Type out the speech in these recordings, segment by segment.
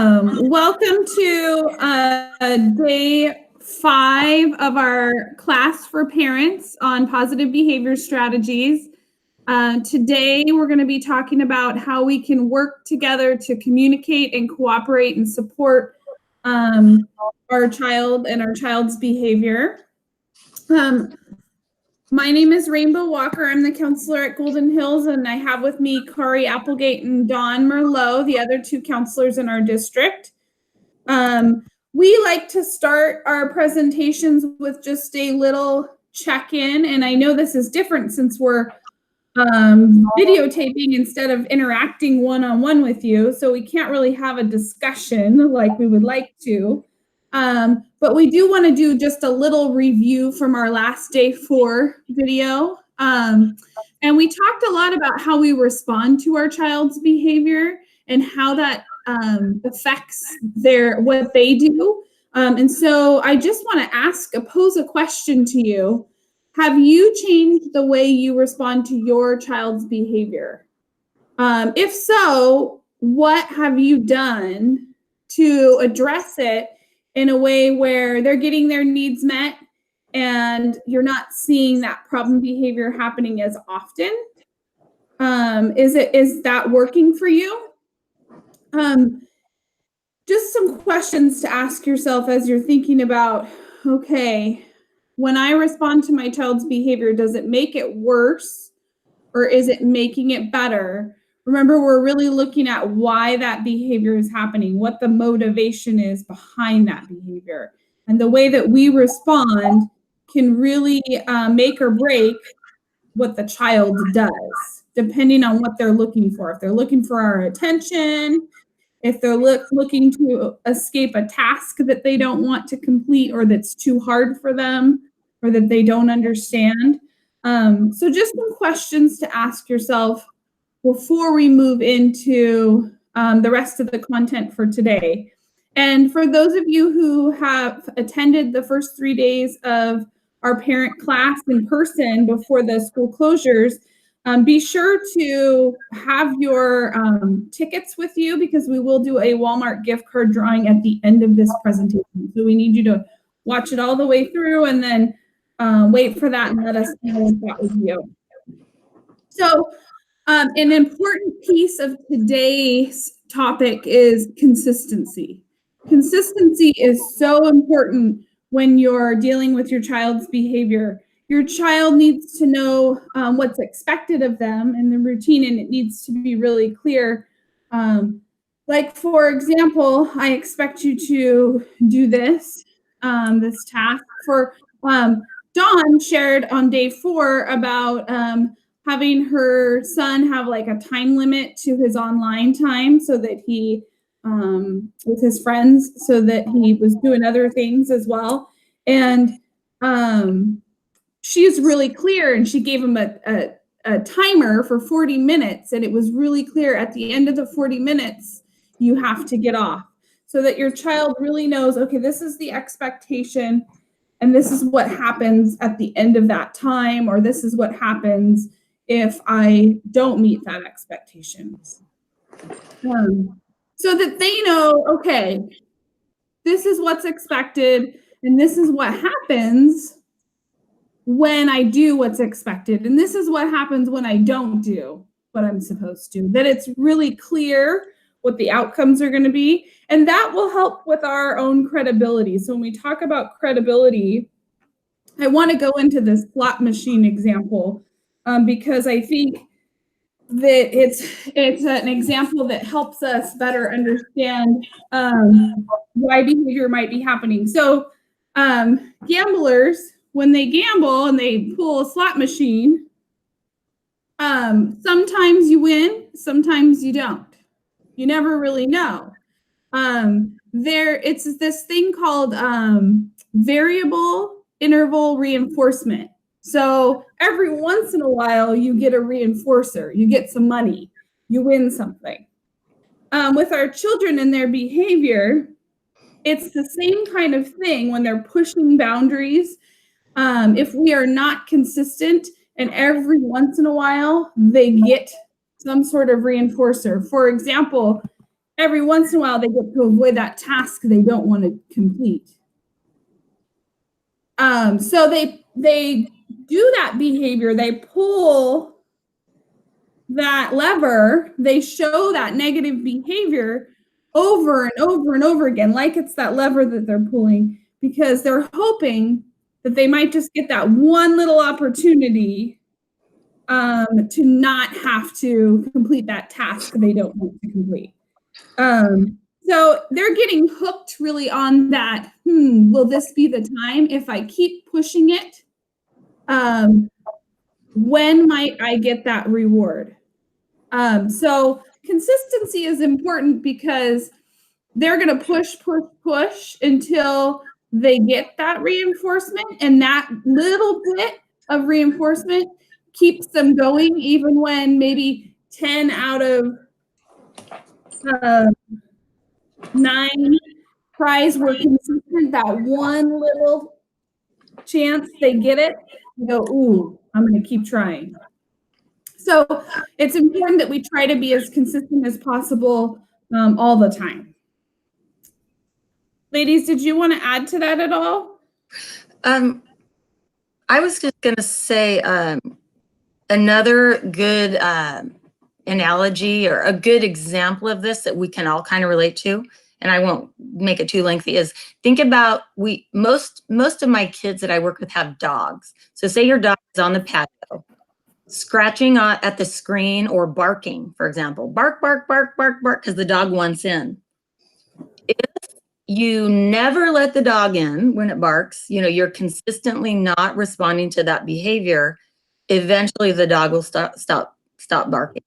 Welcome to day 5 of our class for parents on positive behavior strategies. Today, we're going to be talking about how we can work together to communicate and cooperate and support our child and our child's behavior. My name is Rainbow Walker. I'm the counselor at Golden Hills, and I have with me Kari Applegate and Dawn Merlot, the other 2 counselors in our district. We like to start our presentations with just a little check-in, and I know this is different since we're videotaping instead of interacting one-on-one with you, so we can't really have a discussion like we would like to. But we do want to do just a little review from our last day 4 video. And we talked a lot about how we respond to our child's behavior and how that affects what they do. And so I just want to pose a question to you. Have you changed the way you respond to your child's behavior? If so, what have you done to address it in a way where they're getting their needs met and you're not seeing that problem behavior happening as often? Is that working for you? Just some questions to ask yourself as you're thinking about, okay, when I respond to my child's behavior, does it make it worse or is it making it better? Remember, we're really looking at why that behavior is happening, what the motivation is behind that behavior. And the way that we respond can really make or break what the child does, depending on what they're looking for. If they're looking for our attention, if they're looking to escape a task that they don't want to complete or that's too hard for them or that they don't understand. So just some questions to ask yourself before we move into the rest of the content for today. And for those of you who have attended the first 3 days of our parent class in person before the school closures, be sure to have your tickets with you because we will do a Walmart gift card drawing at the end of this presentation. So we need you to watch it all the way through and then wait for that and let us know if that was you. So an important piece of today's topic is consistency. Consistency is so important when you're dealing with your child's behavior. Your child needs to know what's expected of them in the routine, and it needs to be really clear. Like, for example, I expect you to do this task. For Dawn shared on day 4 about having her son have like a time limit to his online time so that he, with his friends, so that he was doing other things as well. And she's really clear, and she gave him a timer for 40 minutes. And it was really clear at the end of the 40 minutes, you have to get off so that your child really knows, okay, this is the expectation and this is what happens at the end of that time, or this is what happens if I don't meet that expectation. So that they know, okay, this is what's expected and this is what happens when I do what's expected. And this is what happens when I don't do what I'm supposed to. That it's really clear what the outcomes are going to be. And that will help with our own credibility. So when we talk about credibility, I want to go into this slot machine example because I think that it's an example that helps us better understand why behavior might be happening. So gamblers, when they gamble and they pull a slot machine, sometimes you win, sometimes you don't. You never really know. It's this thing called variable interval reinforcement. So every once in a while, you get a reinforcer, you get some money, you win something. With our children and their behavior, it's the same kind of thing when they're pushing boundaries. If we are not consistent and every once in a while they get some sort of reinforcer. For example, every once in a while they get to avoid that task they don't want to complete. So they do that behavior, they pull that lever, they show that negative behavior over and over and over again, like it's that lever that they're pulling, because they're hoping that they might just get that one little opportunity to not have to complete that task they don't want to complete. So they're getting hooked really on that, will this be the time if I keep pushing it? When might I get that reward? So consistency is important because they're going to push until they get that reinforcement, and that little bit of reinforcement keeps them going, even when maybe 10 out of 9 tries were consistent. That one little chance they get it, you go, ooh, I'm going to keep trying. So it's important that we try to be as consistent as possible all the time. Ladies, did you want to add to that at all? I was just going to say another good analogy or a good example of this that we can all kind of relate to, and I won't make it too lengthy, is think about most of my kids that I work with have dogs. So say your dog is on the patio, scratching at the screen or barking, for example. Bark, bark, bark, bark, bark, because the dog wants in. If you never let the dog in when it barks, you're consistently not responding to that behavior, eventually the dog will stop barking.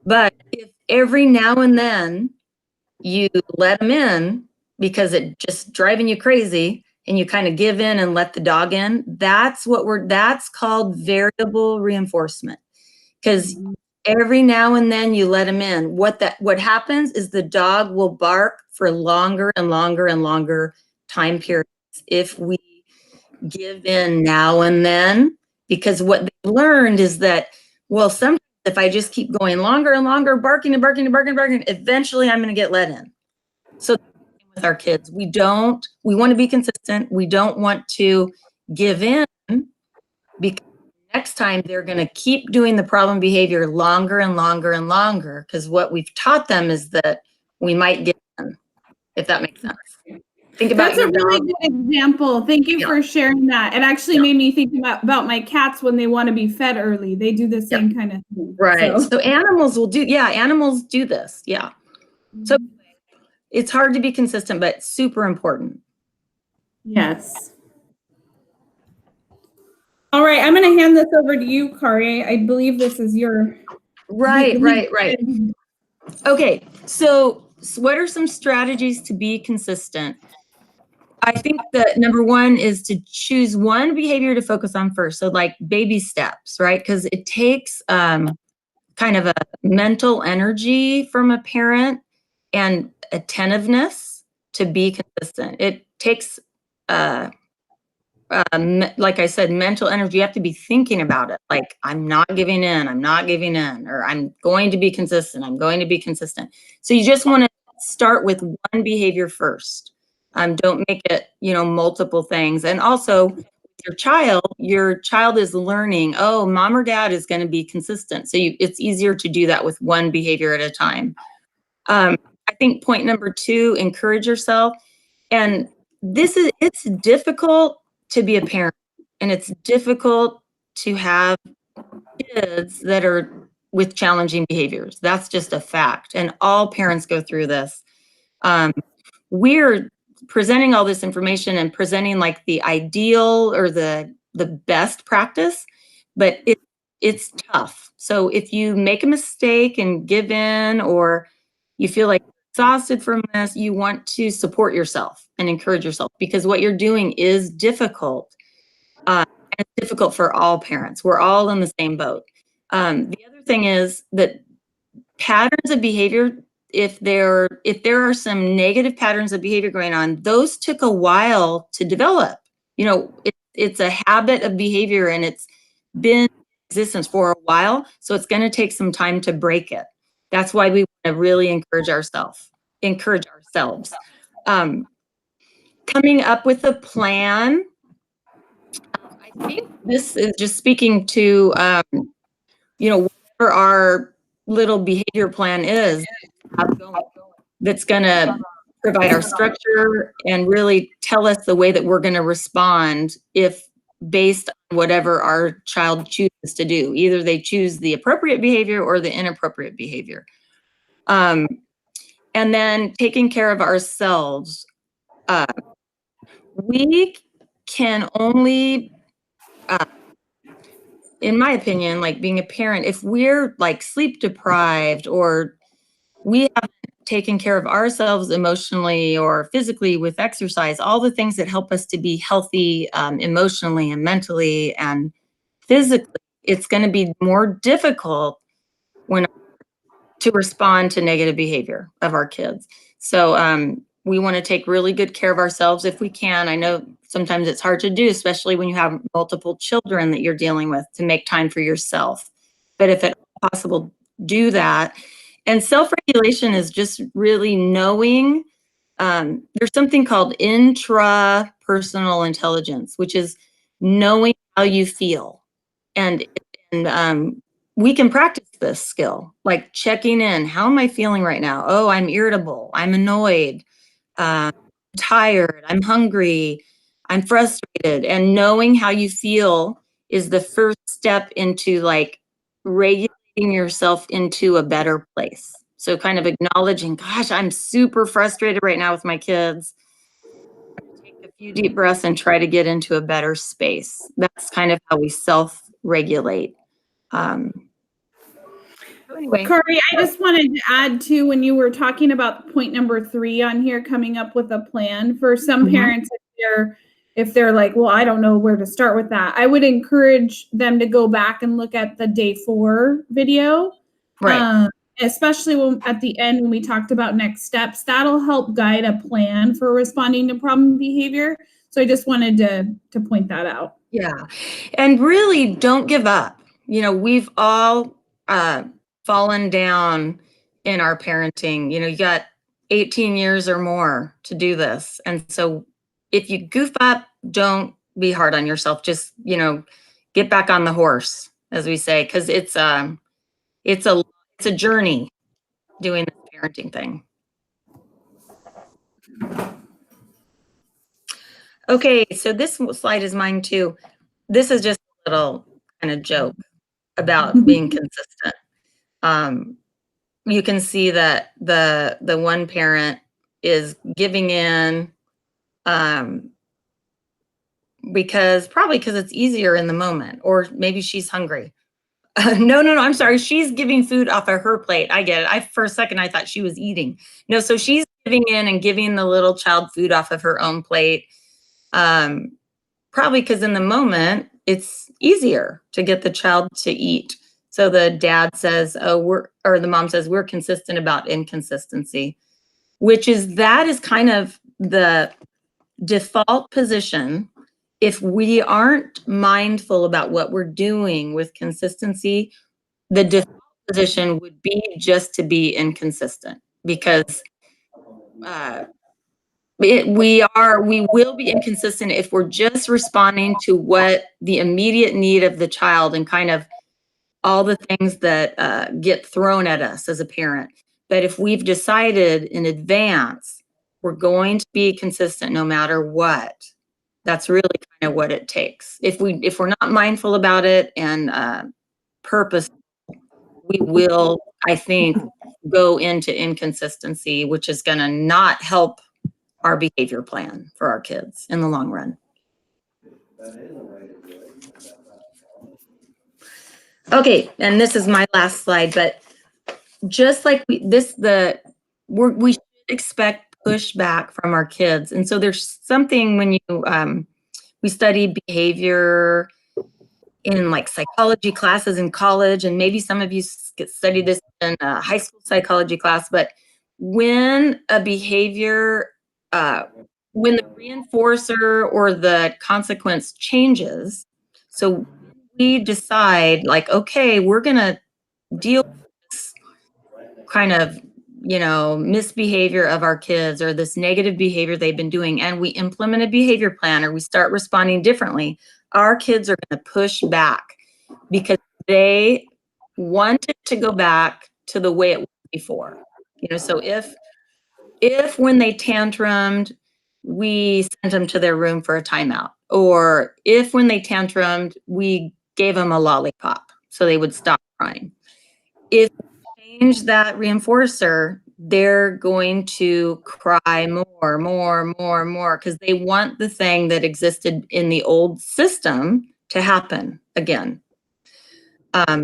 But if every now and then you let them in because it's just driving you crazy and you kind of give in and let the dog in, that's called variable reinforcement. Because every now and then you let them in. What happens is the dog will bark for longer and longer and longer time periods if we give in now and then, because what they've learned is that, well, sometimes if I just keep going longer and longer, barking and barking and barking and barking, eventually I'm going to get let in. So with our kids, we want to be consistent. We don't want to give in, because next time they're going to keep doing the problem behavior longer and longer and longer, because what we've taught them is that we might get in, if that makes sense. Think about That's a really good example. Thank you for sharing that. It actually made me think about my cats when they want to be fed early. They do the same kind of thing. Right. So animals will animals do this. Yeah. So it's hard to be consistent, but super important. Yes. All right. I'm going to hand this over to you, Kari. I believe this is your. Right. Okay. So what are some strategies to be consistent? I think that number one is to choose one behavior to focus on first. So like baby steps, right? Because it takes kind of a mental energy from a parent and attentiveness to be consistent. It takes, like I said, mental energy. You have to be thinking about it. Like, I'm not giving in, or I'm going to be consistent, So you just want to start with one behavior first. Don't make it, multiple things. And also your child is learning, oh, mom or dad is going to be consistent. So it's easier to do that with one behavior at a time. I think point number 2, encourage yourself. And it's difficult to be a parent, and it's difficult to have kids that are with challenging behaviors. That's just a fact. And all parents go through this. We're presenting all this information and presenting like the ideal or the best practice, but it's tough. So if you make a mistake and give in, or you feel like exhausted from this, you want to support yourself and encourage yourself, because what you're doing is difficult. And it's difficult for all parents. We're all in the same boat. The other thing is that patterns of behavior, if there are some negative patterns of behavior going on, those took a while to develop. It's a habit of behavior, and it's been in existence for a while. So it's going to take some time to break it. That's why we want to really encourage ourselves. encourage ourselves. Coming up with a plan. I think this is just speaking to, whatever our little behavior plan is that's going to provide our structure and really tell us the way that we're going to respond if based on whatever our child chooses to do. Either they choose the appropriate behavior or the inappropriate behavior. And then taking care of ourselves. We can only, in my opinion, like being a parent, if we're like sleep deprived or we haven't taken care of ourselves emotionally or physically with exercise, all the things that help us to be healthy emotionally and mentally and physically, it's going to be more difficult to respond to negative behavior of our kids. So we want to take really good care of ourselves if we can. I know sometimes it's hard to do, especially when you have multiple children that you're dealing with, to make time for yourself. But if it's possible, do that. And self-regulation is just really knowing, there's something called intrapersonal intelligence, which is knowing how you feel. And we can practice this skill, like checking in. How am I feeling right now? Oh, I'm irritable. I'm annoyed. Tired. I'm hungry. I'm frustrated. And knowing how you feel is the first step into like regulating yourself into a better place. So kind of acknowledging, gosh, I'm super frustrated right now with my kids. Take a few deep breaths and try to get into a better space. That's kind of how we self-regulate. Anyway. Kari, I just wanted to add to when you were talking about point number 3 on here, coming up with a plan for some parents, if they're like, well, I don't know where to start with that. I would encourage them to go back and look at the day 4 video. Right. Especially when at the end, when we talked about next steps, that'll help guide a plan for responding to problem behavior. So I just wanted to point that out. Yeah. And really don't give up. We've all fallen down in our parenting. You got 18 years or more to do this. And so if you goof up, don't be hard on yourself. Just, get back on the horse, as we say, because it's a journey doing the parenting thing. Okay, so this slide is mine too. This is just a little kind of joke about being consistent. You can see that the one parent is giving in because it's easier in the moment, or maybe she's hungry. No, I'm sorry. She's giving food off of her plate. I get it. For a second, I thought she was eating. No, so she's giving in and giving the little child food off of her own plate. Probably because in the moment, it's easier to get the child to eat. So the dad says, the mom says, we're consistent about inconsistency, that is kind of the default position. If we aren't mindful about what we're doing with consistency, the default position would be just to be inconsistent, because we will be inconsistent if we're just responding to what the immediate need of the child and kind of all the things that get thrown at us as a parent. But if we've decided in advance, we're going to be consistent no matter what, that's really kind of what it takes. If we're not mindful about it and purposeful, we will, I think, go into inconsistency, which is going to not help our behavior plan for our kids in the long run. Okay, and this is my last slide, but just like we should expect pushback from our kids. And so there's something when we study behavior in like psychology classes in college, and maybe some of you study this in a high school psychology class, but when a behavior, when the reinforcer or the consequence changes, so we decide like, okay, we're going to deal with this kind of misbehavior of our kids or this negative behavior they've been doing, and we implement a behavior plan or we start responding differently, our kids are going to push back because they want it to go back to the way it was before. So if when they tantrumed, we sent them to their room for a timeout, or if when they tantrumed, we gave them a lollipop so they would stop crying. If we change that reinforcer, they're going to cry more because they want the thing that existed in the old system to happen again.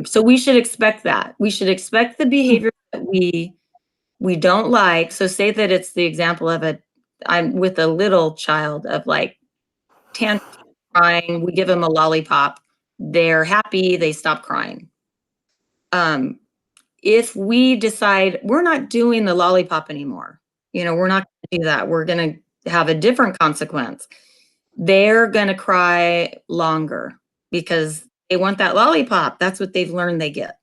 So we should expect that. We should expect the behavior that we don't like. So say that it's the example of I'm with a little child of like tantrum, crying, we give them a lollipop, they're happy, they stop crying. If we decide we're not doing the lollipop anymore, we're not going to do that, we're going to have a different consequence, they're going to cry longer because they want that lollipop. That's what they've learned they get.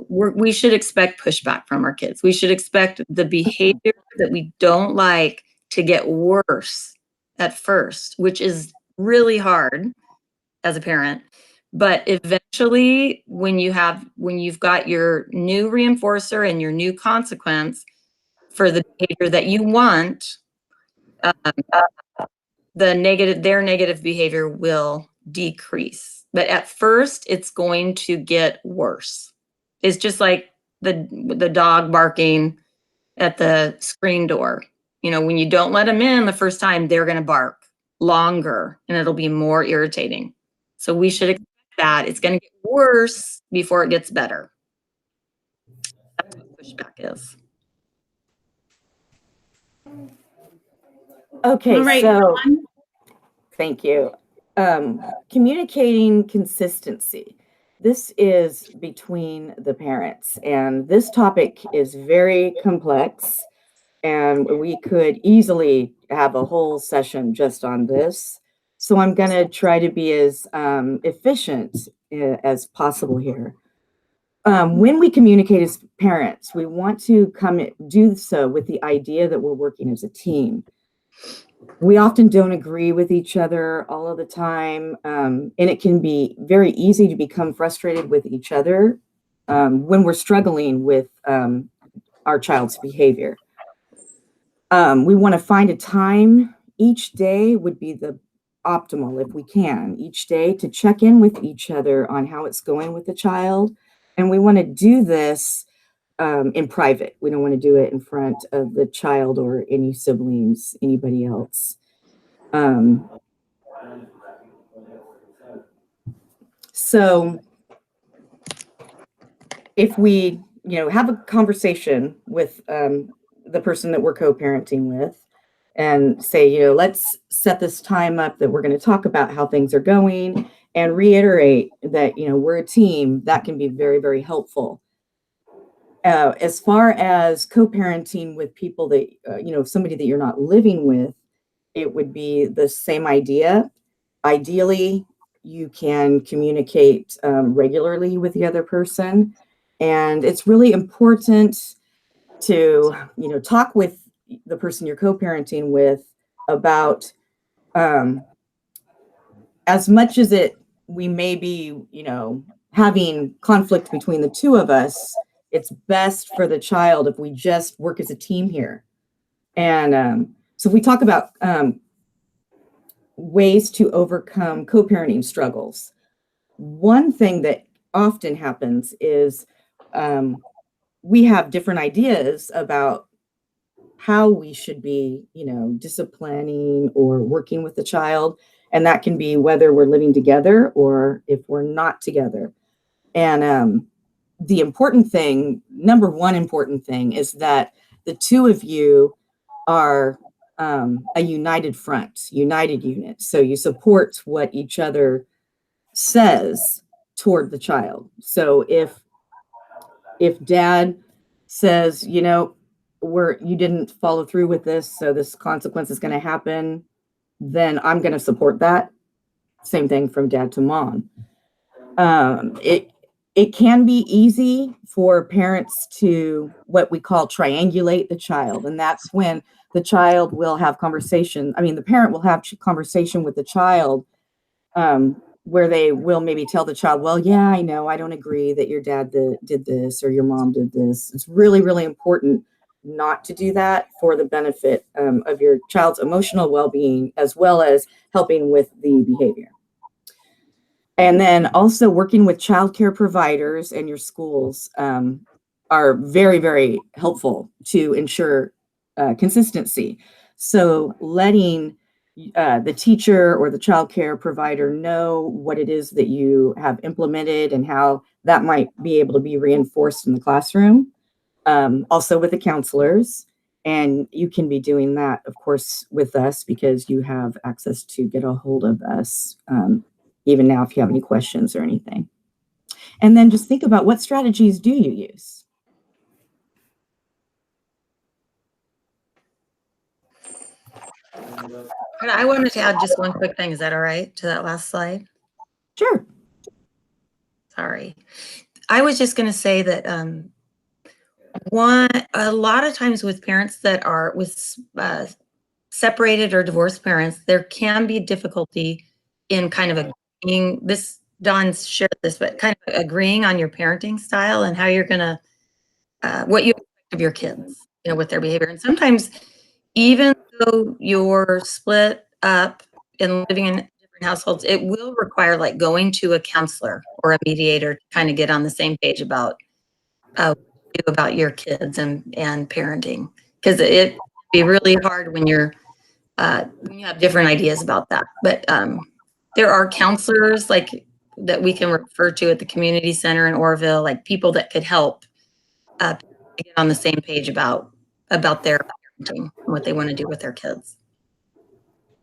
We should expect pushback from our kids. We should expect the behavior that we don't like to get worse at first, which is really hard as a parent. But eventually, when you've got your new reinforcer and your new consequence for the behavior that you want, their negative behavior will decrease. But at first, it's going to get worse. It's just like the dog barking at the screen door. When you don't let them in the first time, they're going to bark longer and it'll be more irritating. So we should expect that. It's going to get worse before it gets better. That's what pushback is. Okay, All right, so Dawn. thank you. Communicating consistency. This is between the parents, and this topic is very complex, and we could easily have a whole session just on this. So I'm going to try to be as efficient as possible here. When we communicate as parents, we want to do so with the idea that we're working as a team. We often don't agree with each other all of the time, and it can be very easy to become frustrated with each other when we're struggling with our child's behavior. We want to find a time each day would be the optimal, if we can, each day to check in with each other on how it's going with the child. And we want to do this in private. We don't want to do it in front of the child or any siblings, anybody else. So if we, have a conversation with the person that we're co-parenting with and say, let's set this time up that we're going to talk about how things are going and reiterate that, we're a team, that can be very, very helpful. As far as co-parenting with people that, somebody that you're not living with, it would be the same idea. Ideally, you can communicate regularly with the other person. And it's really important to, talk with the person you're co-parenting with about as much as we may be, having conflict between the two of us, it's best for the child if we just work as a team here. And so if we talk about ways to overcome co-parenting struggles, one thing that often happens is we have different ideas about how we should be, disciplining or working with the child. And that can be whether we're living together or if we're not together. And the important thing, number one important thing, is that the two of you are a united front, united unit. So you support what each other says toward the child. So if dad says, you didn't follow through with this, so this consequence is going to happen, then I'm going to support that. Same thing from dad to mom. it can be easy for parents to what we call triangulate the child. And that's when the child will have conversation. I mean, the parent will have conversation with the child where they will maybe tell the child, well, yeah, I know, I don't agree that your dad did this or your mom did this. It's really, really important not to do that for the benefit of your child's emotional well-being, as well as helping with the behavior. And then also working with childcare providers and your schools are very, very helpful to ensure consistency. So letting the teacher or the childcare provider know what it is that you have implemented and how that might be able to be reinforced in the classroom. Also with the counselors. And you can be doing that, of course, with us because you have access to get a hold of us, even now if you have any questions or anything. And then just think about what strategies do you use? And I wanted to add just one quick thing. Is that all right, to that last slide? Sure. Sorry. I was just going to say that a lot of times with parents that are with separated or divorced parents, there can be difficulty in kind of agreeing. This, Dawn shared this, but kind of agreeing on your parenting style and how you're going to, what you expect of your kids, you know, with their behavior. And sometimes even though you're split up and living in different households, it will require like going to a counselor or a mediator to kind of get on the same page about your kids and parenting, because it can be really hard when you have different ideas about that. But there are counselors like that we can refer to at the community center in Oroville, like people that could help get on the same page about their parenting and what they want to do with their kids.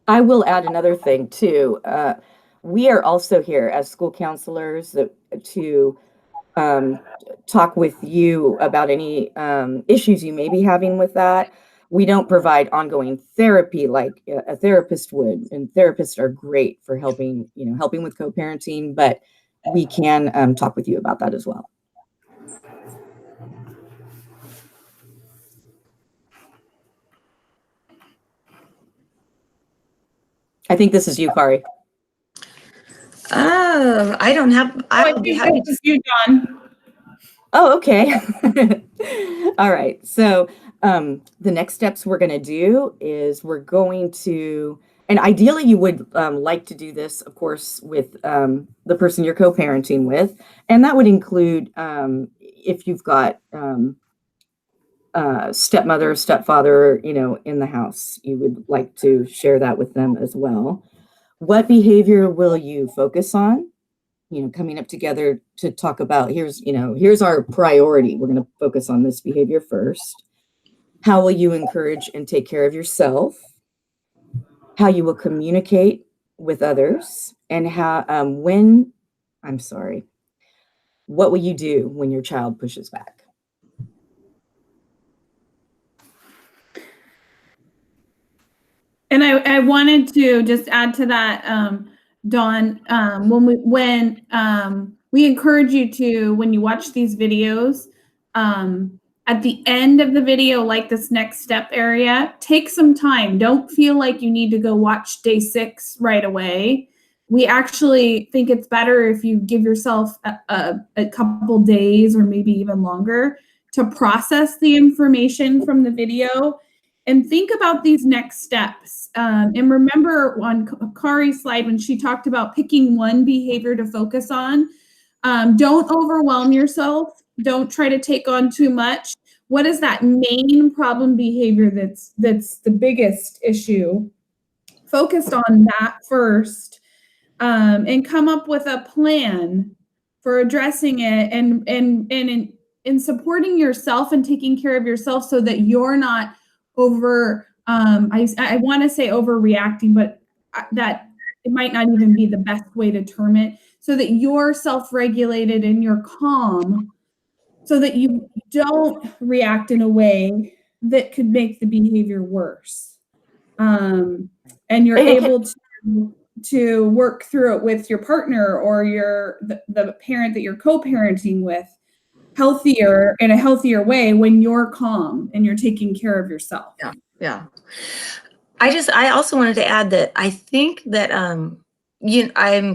I will add another thing too. We are also here as school counselors to talk with you about any issues you may be having with that. We don't provide ongoing therapy like a therapist would, and therapists are great for helping with co-parenting, but we can talk with you about that as well. I think this is you, Kari. Oh, I don't have. I would be happy to. You, Dawn. Oh, okay. All right. So the next steps we're going to do is we're going to, and ideally you would like to do this, of course, with the person you're co-parenting with. And that would include if you've got stepmother, stepfather, in the house, you would like to share that with them as well. What behavior will you focus on? Coming up together to talk about, here's our priority. We're going to focus on this behavior first. How will you encourage and take care of yourself? How you will communicate with others, and what will you do when your child pushes back? And I wanted to just add to that, Dawn, when we encourage you to, when you watch these videos, at the end of the video, like this next step area, take some time. Don't feel like you need to go watch day 6 right away. We actually think it's better if you give yourself a couple days or maybe even longer to process the information from the video and think about these next steps. And remember on Kari's slide when she talked about picking one behavior to focus on, don't overwhelm yourself. Don't try to take on too much. What is that main problem behavior that's the biggest issue? Focus on that first, and come up with a plan for addressing it and in supporting yourself and taking care of yourself so that you're not over, I want to say overreacting, but that it might not even be the best way to term it, so that you're self-regulated and you're calm, so that you don't react in a way that could make the behavior worse. And you're able to to work through it with your partner or the parent that you're co-parenting with in a healthier way when you're calm and you're taking care of yourself. Yeah. I also wanted to add that I think that I'm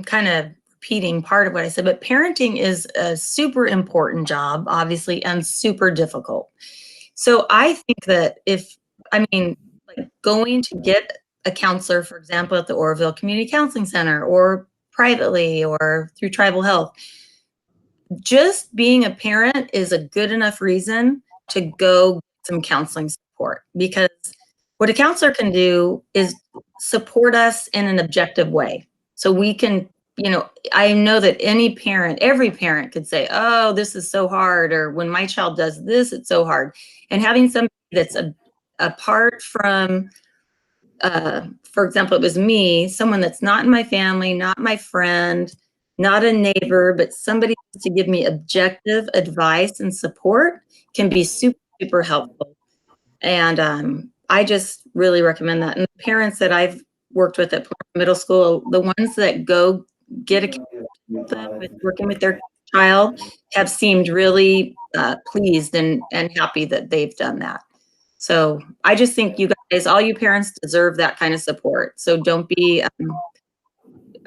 kind of repeating part of what I said, but parenting is a super important job, obviously, and super difficult. So I think that going to get a counselor, for example, at the Oroville Community Counseling Center or privately or through Tribal Health, just being a parent is a good enough reason to go get some counseling support, because what a counselor can do is support us in an objective way. So we can, I know that every parent could say, oh, this is so hard, or when my child does this, it's so hard. And having somebody that's apart from, for example, it was me, someone that's not in my family, not my friend, not a neighbor, but somebody to give me objective advice and support can be super, super helpful. And I just really recommend that. And the parents that I've worked with at middle school, the ones that go get a counselor with working with their child have seemed really pleased and happy that they've done that. So I just think you guys, all you parents, deserve that kind of support. So don't be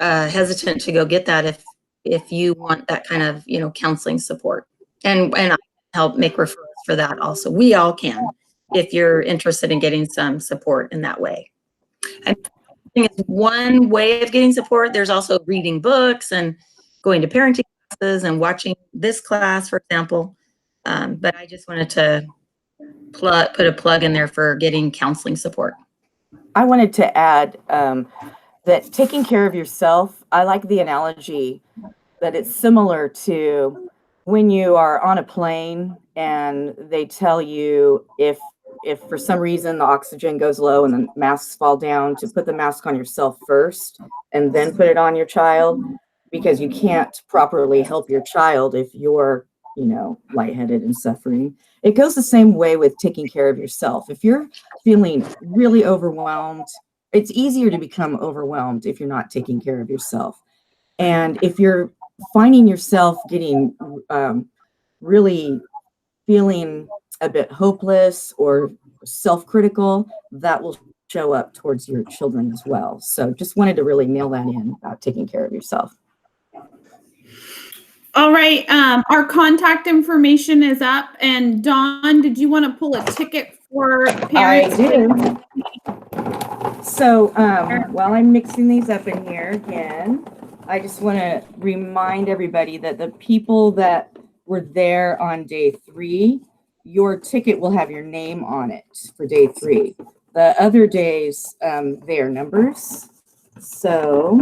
hesitant to go get that if you want that kind of counseling support. And I help make referrals for that also. We all can, if you're interested in getting some support in that way. And I think it's one way of getting support. There's also reading books and going to parenting classes and watching this class, for example. But I just wanted to put a plug in there for getting counseling support. I wanted to add that taking care of yourself, I like the analogy that it's similar to when you are on a plane and they tell you if for some reason the oxygen goes low and the masks fall down, to put the mask on yourself first and then put it on your child, because you can't properly help your child if you're, lightheaded and suffering. It goes the same way with taking care of yourself. If you're feeling really overwhelmed, it's easier to become overwhelmed if you're not taking care of yourself. And if you're finding yourself getting really feeling a bit hopeless or self-critical, that will show up towards your children as well. So just wanted to really nail that in about taking care of yourself. All right. Our contact information is up. And Dawn, did you want to pull a ticket for parents? I do. So while I'm mixing these up in here again, I just want to remind everybody that the people that were there on day 3, your ticket will have your name on it for day 3. The other days, they are numbers. So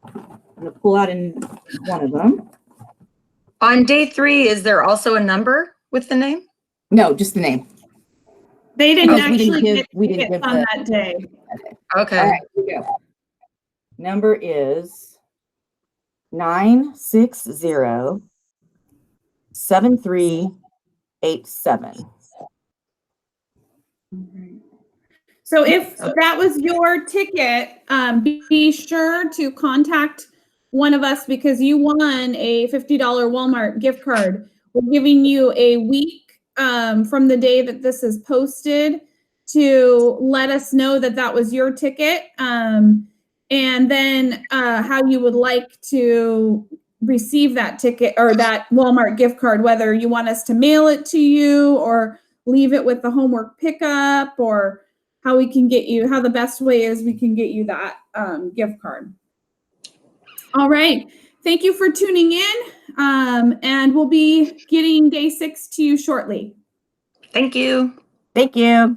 I'm going to pull out in one of them. On day 3, is there also a number with the name? No, just the name. They didn't Because actually get we didn't tickets give on the, that day. Okay. all right, here we go. Number is 960-7387. So if that was your ticket, be sure to contact one of us, because you won a $50 Walmart gift card. We're giving you a week from the day that this is posted to let us know that that was your ticket, and then how you would like to receive that ticket or that Walmart gift card, whether you want us to mail it to you or leave it with the homework pickup, or how the best way is we can get you that gift card. All right. Thank you for tuning in. And we'll be getting day 6 to you shortly. Thank you. Thank you.